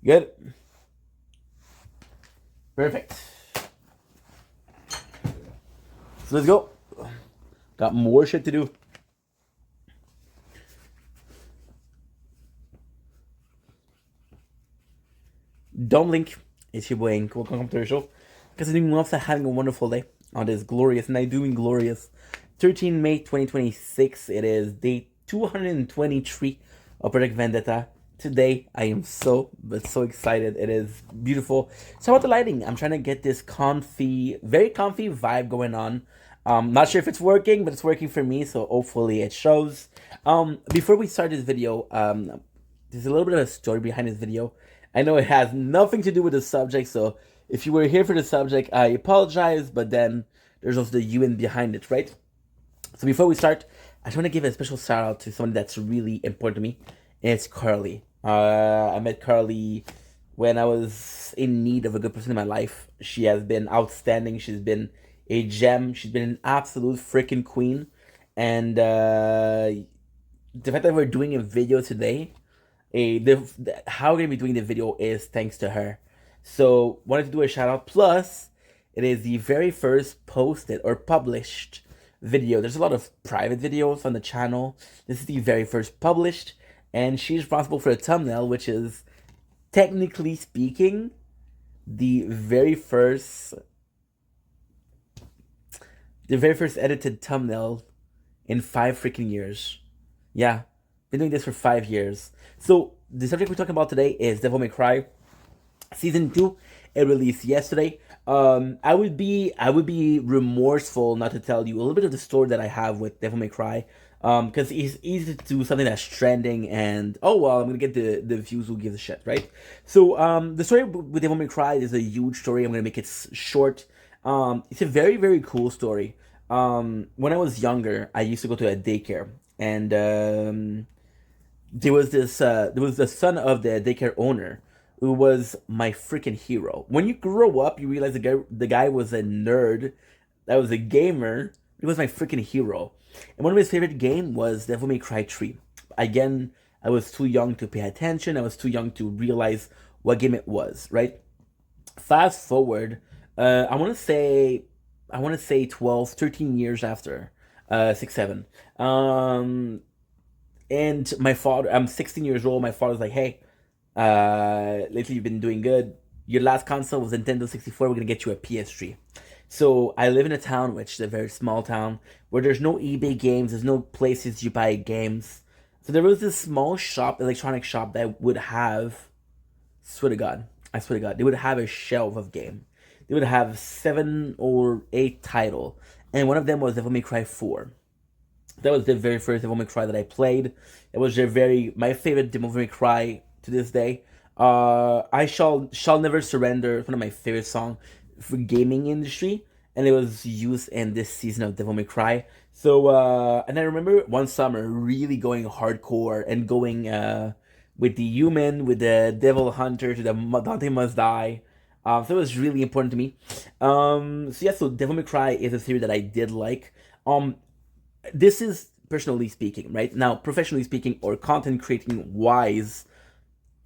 Good. Perfect. So let's go. Got more shit to do. Don't blink. It's your boy Ink. Welcome to the show. Considering after having a wonderful day on this glorious, and I do mean glorious, 13 May 2026. It is day 223 of Project Vendetta. Today, I am so excited. It is beautiful. So about the lighting, I'm trying to get this very comfy vibe going on. Not sure if it's working, but it's working for me, so hopefully it shows. Before we start this video, there's a little bit of a story behind this video. I know it has nothing to do with the subject, so if you were here for the subject, I apologize, but then there's also the UN behind it, right? So before we start, I just want to give a special shout out to someone that's really important to me, and it's Carly. I met Carly when I was in need of a good person in my life. She has been outstanding. She's been a gem. She's been an absolute freaking queen. And the fact that we're doing a video today, how we're gonna be doing the video is thanks to her. So wanted to do a shout out. Plus, it is the very first posted or published video. There's a lot of private videos on the channel. This is the very first published, and she's responsible for the thumbnail, which is technically speaking the very first edited thumbnail in 5 freaking years. Yeah, been doing this for 5 years. So the subject we're talking about today is Devil May Cry Season 2. It released yesterday. I would be remorseful not to tell you a little bit of the story that I have with Devil May Cry. Because it's easy to do something that's trending and oh well, I'm gonna get the views. Who gives a shit, right? So the story with Devil May Cry is a huge story. I'm gonna make it short. It's a very cool story. When I was younger, I used to go to a daycare, and there was the son of the daycare owner who was my freaking hero. When you grow up, you realize the guy was a nerd, that was a gamer. He was my freaking hero. And one of his favorite game was Devil May Cry 3. Again, I was too young to pay attention. I was too young to realize what game it was, right? Fast forward, I want to say 12, 13 years after, 6, 7. And my father, I'm 16 years old. My father's like, hey, lately you've been doing good. Your last console was Nintendo 64. We're gonna get you a PS3. So I live in a town, which is a very small town, where there's no eBay games. There's no places you buy games. So there was this small shop, electronic shop, that would have, I swear to God, they would have a shelf of game. They would have 7 or 8 title, and one of them was Devil May Cry 4. That was the very first Devil May Cry that I played. It was my favorite Devil May Cry to this day. I shall never surrender. It's one of my favorite songs for gaming industry, and it was used in this season of Devil May Cry. So and I remember one summer really going hardcore and going with the human, with the Devil Hunter, to the Dante Must Die. So it was really important to me. So yeah, so Devil May Cry is a series that I did like. This is personally speaking, right? Now, professionally speaking or content creating wise,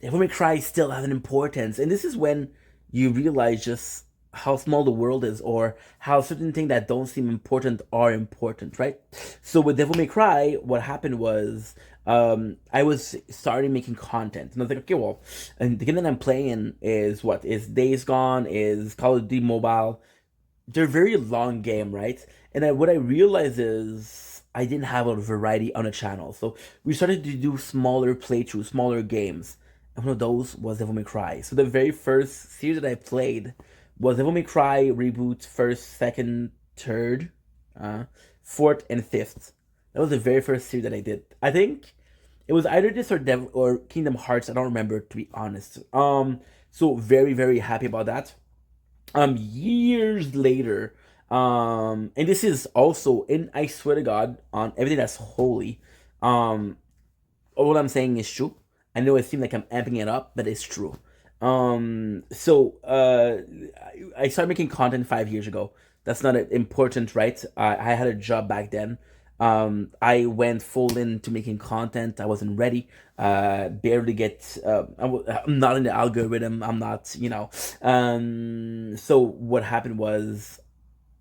Devil May Cry still has an importance. And this is when you realize just how small the world is, or how certain things that don't seem important are important, right? So with Devil May Cry, what happened was I was starting making content. And I was like, okay, well, and the game that I'm playing is what? Is Days Gone, is Call of Duty Mobile. They're very long game, right? And what I realized is I didn't have a variety on the channel. So we started to do smaller playthroughs, smaller games. And one of those was Devil May Cry. So the very first series that I played was Devil May Cry Reboot, first, second, third, fourth, and fifth. That was the very first series that I did. I think it was either this or Kingdom Hearts. I don't remember, to be honest. So very happy about that. Years later, and this is also in, I swear to God, on everything that's holy. All I'm saying is true. I know it seems like I'm amping it up, but it's true. So I started making content 5 years ago. That's not important, right? I had a job back then. I went full into making content. I wasn't ready. Barely get. I'm not in the algorithm. I'm not. So what happened was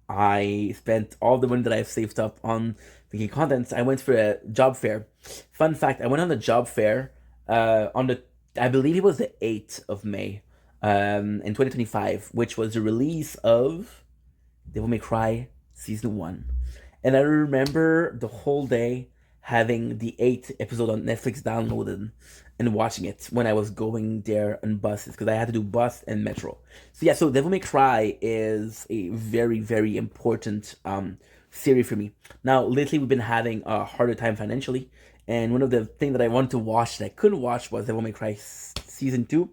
I spent all the money that I've saved up on making content. I went for a job fair. Fun fact: I went on the job fair on the, I believe it was the 8th of May, in 2025, which was the release of Devil May Cry Season 1. And I remember the whole day having the 8th episode on Netflix downloaded and watching it when I was going there on buses because I had to do bus and metro. So yeah, so Devil May Cry is a very, very important series for me. Now, lately we've been having a harder time financially, and one of the things that I wanted to watch that I couldn't watch was Devil May Cry Season 2.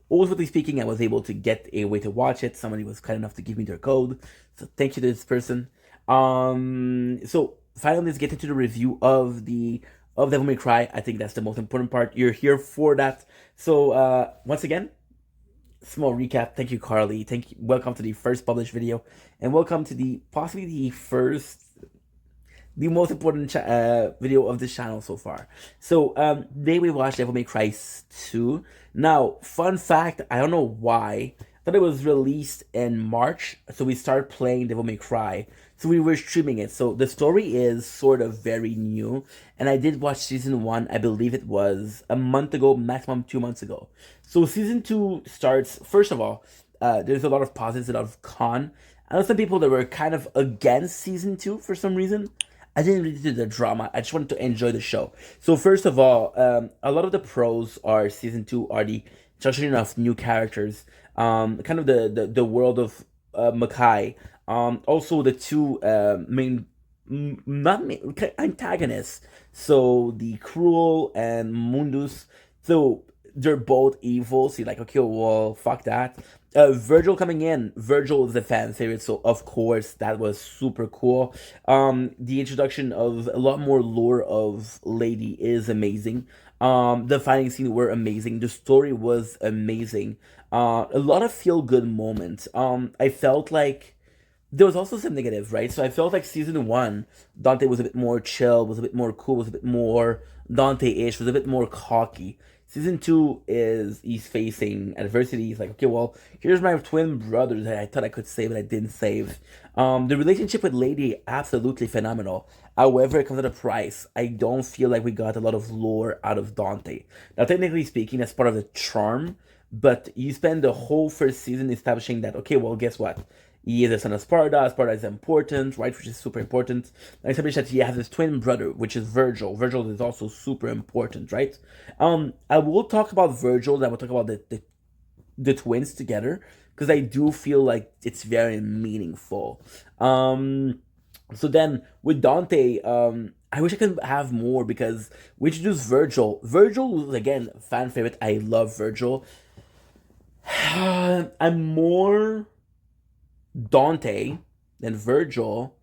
Ultimately speaking, I was able to get a way to watch it. Somebody was kind enough to give me their code. So thank you to this person. So finally, let's get into the review of Devil May Cry. I think that's the most important part. You're here for that. So once again, small recap. Thank you, Carly. Thank you. Welcome to the first published video, and welcome to the possibly the most important video of this channel so far. So today we watched Devil May Cry 2. Now, fun fact, I don't know why, I thought it was released in March, so we started playing Devil May Cry. So we were streaming it. So the story is sort of very new, and I did watch season 1, I believe it was a month ago, maximum 2 months ago. So season 2 starts, first of all, there's a lot of positives, a lot of con. I know some people that were kind of against season 2 for some reason. I didn't really do the drama. I just wanted to enjoy the show. So first of all, a lot of the pros are season 2 are the introduction of new characters, kind of the world of Makai. Also the two main, not main, antagonists. So the Cruel and Mundus. So they're both evil. So you're like, okay, well, fuck that. Virgil coming in. Virgil is a fan favorite, so of course that was super cool. The introduction of a lot more lore of Lady is amazing. The fighting scene were amazing. The story was amazing. A lot of feel good moments. I felt like there was also some negative, right? So I felt like season 1, Dante was a bit more chill, was a bit more cool, was a bit more Dante-ish, was a bit more cocky. Season 2 is he's facing adversity. He's like, okay, well, here's my twin brother that I thought I could save, but I didn't save. The relationship with Lady, absolutely phenomenal. However, it comes at a price. I don't feel like we got a lot of lore out of Dante. Now, technically speaking, that's part of the charm, but you spend the whole first season establishing that, okay, well, guess what? He is the son of Sparda. Sparda is important, right? Which is super important. And establish that he has his twin brother, which is Virgil. Virgil is also super important, right? I will talk about Virgil, and I will talk about the twins together, because I do feel like it's very meaningful. So then with Dante, I wish I could have more because we introduced Virgil. Virgil was again fan favorite. I love Virgil. I'm more Dante than Virgil,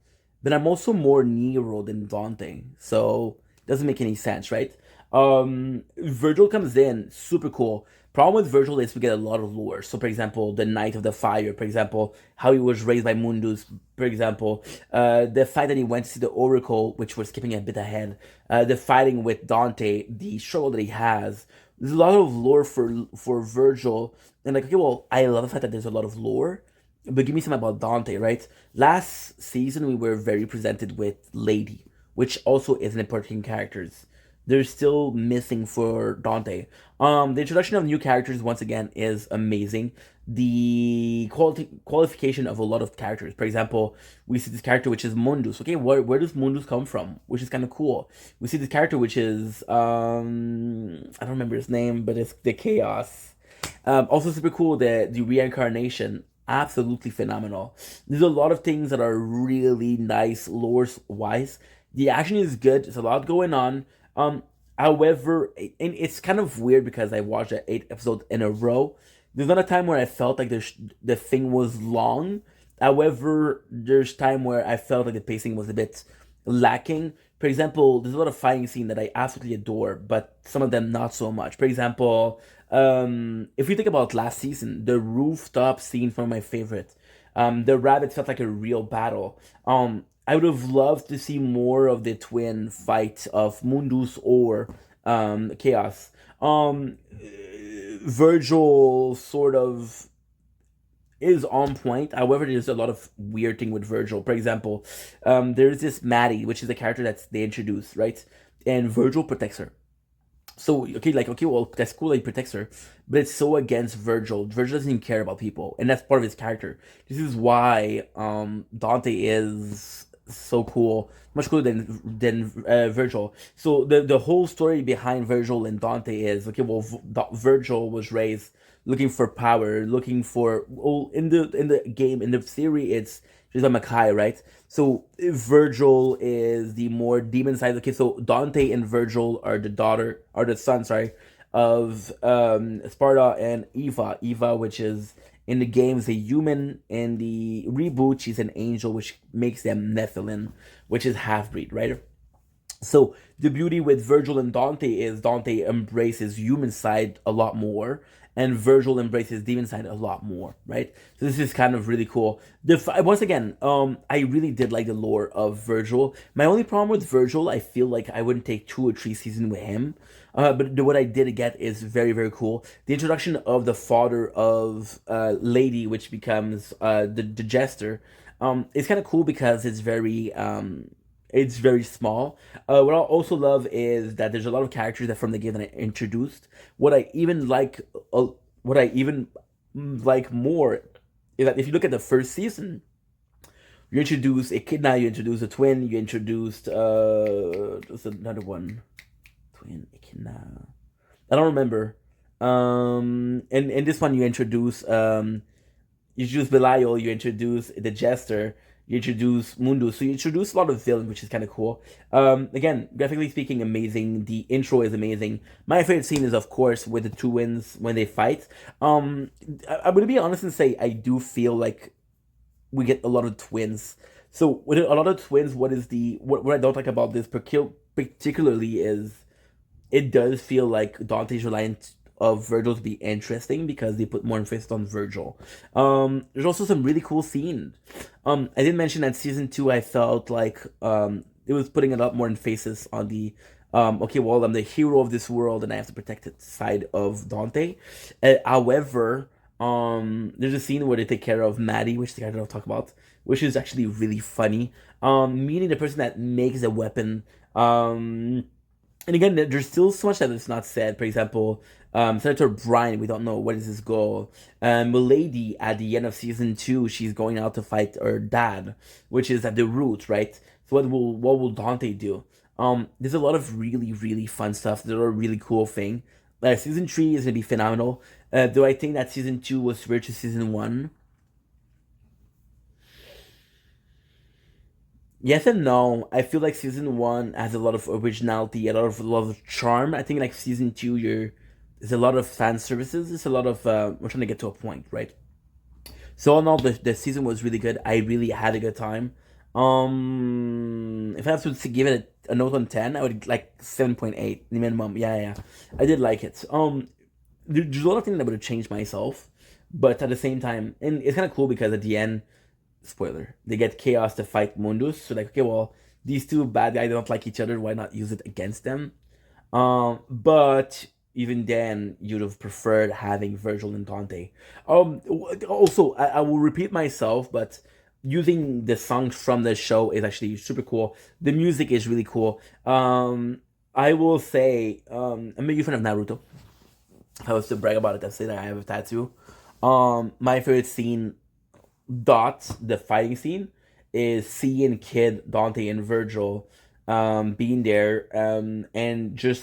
but I'm also more Nero than Dante. So it doesn't make any sense, right? Virgil comes in, super cool. Problem with Virgil is we get a lot of lore. So, for example, the Knight of the Fire, for example, how he was raised by Mundus, for example, the fact that he went to see the Oracle, which we're skipping a bit ahead, the fighting with Dante, the struggle that he has. There's a lot of lore for Virgil, and like, okay, well, I love the fact that there's a lot of lore, but give me some about Dante, right? Last season we were very presented with Lady, which also is an important character. They're still missing for Dante. The introduction of new characters once again is amazing. The qualification of a lot of characters. For example, we see this character which is Mundus. Okay, where does Mundus come from? Which is kind of cool. We see this character which is I don't remember his name, but it's the Chaos. Also super cool, the reincarnation, absolutely phenomenal. There's a lot of things that are really nice lore wise. The action is good. There's a lot going on. However, and it's kind of weird because I watched that 8 episodes in a row. There's not a time where I felt like the thing was long. However, there's time where I felt like the pacing was a bit lacking. For example, there's a lot of fighting scene that I absolutely adore, but some of them not so much. For example, if you think about last season, the rooftop scene from my favorite. The rabbit felt like a real battle. I would have loved to see more of the twin fight of Mundus or Chaos. Virgil sort of is on point. However, there's a lot of weird thing with Virgil. For example, there's this Maddie, which is a character that they introduced, right? And Virgil protects her. So okay, like okay, well that's cool that he protects her, but it's so against Virgil. Virgil doesn't even care about people, and that's part of his character. This is why Dante is so cool, much cooler than Virgil. So the whole story behind Virgil and Dante is okay. Well, Virgil was raised looking for power, looking for well in the game in the theory it's just a Mackay, right? So Virgil is the more demon side. Okay, so Dante and Virgil are the sons, sorry, of Sparta and Eva. Eva, which is in the game is a human. In the reboot, she's an angel, which makes them Nephilim, which is half breed, right? So the beauty with Virgil and Dante is Dante embraces human side a lot more, and Virgil embraces demon side a lot more, right? So this is kind of really cool. Once again, I really did like the lore of Virgil. My only problem with Virgil, I feel like I wouldn't take 2 or 3 seasons with him. But what I did get is very very cool. The introduction of the father of Lady, which becomes the jester, is kind of cool because it's very small. What I also love is that there's a lot of characters that from the game that I introduced. What I even like more is that if you look at the first season, you introduce Echidna, you introduce a twin, you introduced there's another one, twin Echidna. I don't remember. And in this one you introduce Belial, you introduce the Jester, you introduce Mundo. So you introduce a lot of villains, which is kind of cool. Again, graphically speaking, amazing. The intro is amazing. My favorite scene is, of course, with the twins when they fight. I'm going to be honest and say I do feel like we get a lot of twins. So with a lot of twins, what I don't like about this particularly is it does feel like Dante's reliant of Virgil to be interesting because they put more emphasis on Virgil. There's also some really cool scenes. I did mention that season two. I felt like it was putting a lot more emphasis on the okay, well, I'm the hero of this world and I have to protect the side of Dante. However, there's a scene where they take care of Maddie, which I don't talk about, which is actually really funny. Meaning the person that makes a weapon. And again, there's still so much that is not said. For example, Senator Brian, we don't know what is his goal. Milady, at the end of season two, she's going out to fight her dad, which is at the root, right? So what will Dante do? There's a lot of really really fun stuff. There's a really cool thing. Season three is gonna be phenomenal. Do I think that season two was superior to season one? Yes and no. I feel like season one has a lot of originality, a lot of charm. I think like season two, there's a lot of fan services. There's a lot of we're trying to get to a point, right? So all in all, the season was really good. I really had a good time. If I have to give it a note on 10, I would like 7.8 the minimum. Yeah, yeah, I did like it. There's a lot of things that would have changed myself, but at the same time, and it's kind of cool because at the end, spoiler, they get Chaos to fight Mundus. So like, okay, well, these two bad guys don't like each other. Why not use it against them? But even then, you'd have preferred having Virgil and Dante. Also, I will repeat myself, but using the songs from the show is actually super cool. The music is really cool. I will say, I'm a huge fan of Naruto. If I was to brag about it, I'd say that I have a tattoo. My favorite scene, the fighting scene, is seeing Kid, Dante, and Virgil being there, and just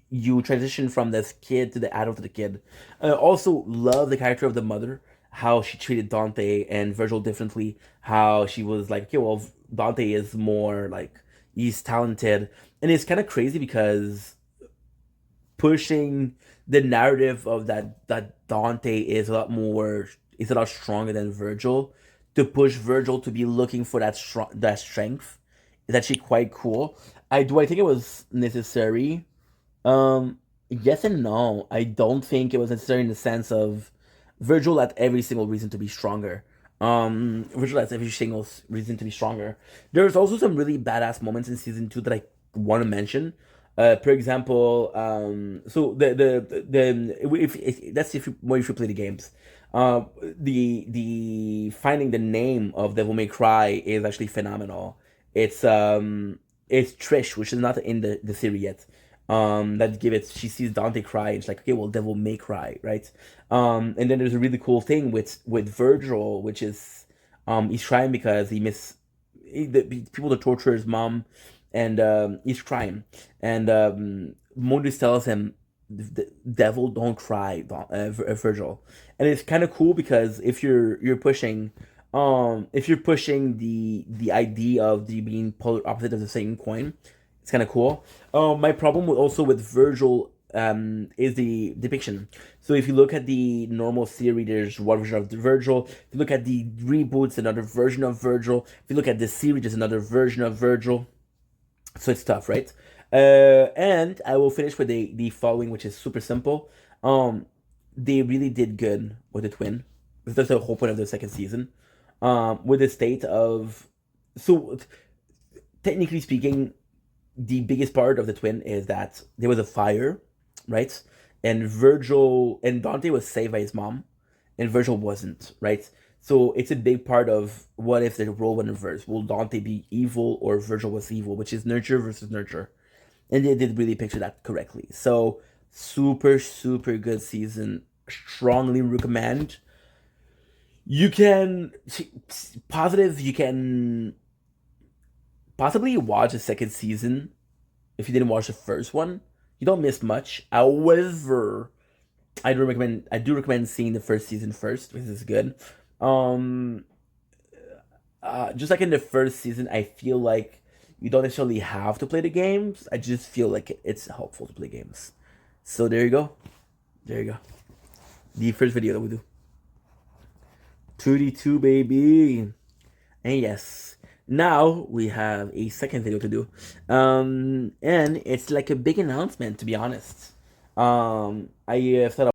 you transition from this kid to the adult to the kid. Also, love the character of the mother, how she treated Dante and Virgil differently. How she was like, okay, well, Dante is more like he's talented, and it's kind of crazy because pushing the narrative of that Dante is a lot stronger than Virgil. To push Virgil to be looking for that strength is actually quite cool. I think it was necessary. Yes and no. I don't think it was necessary in the sense of Virgil had every single reason to be stronger. Visualize every single reason to be stronger. There's also some really badass moments in season 2 that I want to mention. For example, so the if that's if you play the games, the finding the name of Devil May Cry is actually phenomenal. It's Trish, which is not in the series yet. That give it. She sees Dante cry, and she's like, okay, well, Devil May Cry, right? And then there's a really cool thing with Virgil, which is he's crying because the people to torture his mom, and he's crying, and Modus tells him, the devil don't cry, Virgil, and it's kind of cool because if you're pushing the idea of the being polar opposite of the same coin, it's kind of cool. My problem also with Virgil is the depiction. So if you look at the normal series, there's one version of the Virgil. If you look at the reboots, another version of Virgil. If you look at the series, there's another version of Virgil. So it's tough, right? And I will finish with the following, which is super simple. They really did good with the twin. That's the whole point of the second season. With the state of, so technically speaking, the biggest part of the twin is that there was a fire, right? And Virgil and Dante was saved by his mom, and Virgil wasn't, right? So it's a big part of what if the role went reversed? Will Dante be evil or Virgil was evil, which is nurture versus nurture? And they did really picture that correctly. So super, super good season. Strongly recommend. You can positive. You can possibly watch a second season if you didn't watch the first one. You don't miss much. However, I do recommend seeing the first season first, because it's good. Um, just like in the first season, I feel like you don't necessarily have to play the games. I just feel like it's helpful to play games. So there you go. There you go. The first video that we do. 2D2 baby. And yes, now we have a second video to do. And it's like a big announcement, to be honest. I thought